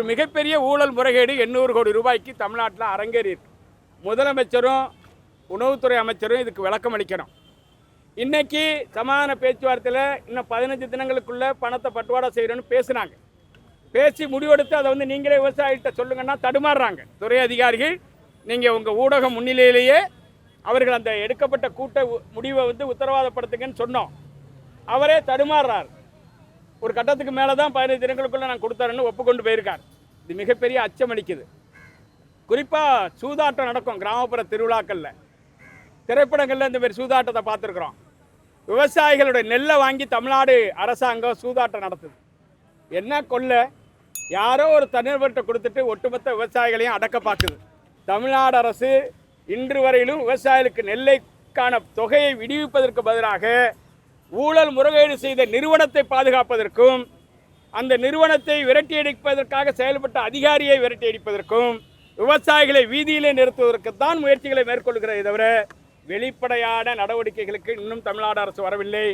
ஒரு மிகப்பெரிய ஊழல் முறைகேடு 800 கோடி ரூபாய்க்கு தமிழ்நாட்டில் அரங்கேறி இருக்கு. முதலமைச்சரும் உணவுத்துறை அமைச்சரும் இதுக்கு விளக்கம் அளிக்கணும். இன்னைக்கு சமாதான பேச்சுவார்த்தையில் இன்னும் 15 தினங்களுக்குள்ள பணத்தை பட்டுவாடா செய்யணும்னு பேசுனாங்க. பேசி முடிவெடுத்து அதை நீங்களே விவசாயிகிட்ட சொல்லுங்கன்னா தடுமாறுறாங்க துறை அதிகாரிகள். நீங்கள் உங்கள் ஊடகம் முன்னிலையிலேயே அவர்கள் அந்த எடுக்கப்பட்ட கூட்ட முடிவை உத்தரவாதப்படுத்துங்கன்னு சொன்னோம். அவரே தடுமாறுறார். ஒரு கட்டத்துக்கு மேலே தான் 15 தினங்களுக்குள்ள நான் கொடுத்தாருன்னு ஒப்புக்கொண்டு போயிருக்கார். இது மிகப்பெரிய அச்சம் அளிக்குது. குறிப்பாக சூதாட்டம் நடக்கும் கிராமப்புற திருவிழாக்களில், திரைப்படங்களில் இந்த மாதிரி சூதாட்டத்தை பார்த்துருக்குறோம். விவசாயிகளுடைய நெல்லை வாங்கி தமிழ்நாடு அரசாங்கம் சூதாட்டம் நடத்துது. என்ன கொள்ள யாரோ ஒரு தனிநபர்கிட்ட கொடுத்துட்டு ஒட்டுமொத்த விவசாயிகளையும் அடக்க பார்க்குது. தமிழ்நாடு அரசு இன்று வரையிலும் விவசாயிகளுக்கு நெல்லைக்கான தொகையை விடுவிப்பதற்கு பதிலாக ஊழல் முறைகேடு செய்த நிறுவனத்தை பாதுகாப்பதற்கும் அந்த நிறுவனத்தை விரட்டியடிப்பதற்காக செயல்பட்ட அதிகாரியை விரட்டியடிப்பதற்கும் விவசாயிகளை வீதியிலே நிறுத்துவதற்குத்தான் முயற்சிகளை மேற்கொள்கிறதே தவிர வெளிப்படையான நடவடிக்கைகளுக்கு இன்னும் தமிழ்நாடு அரசு வரவில்லை.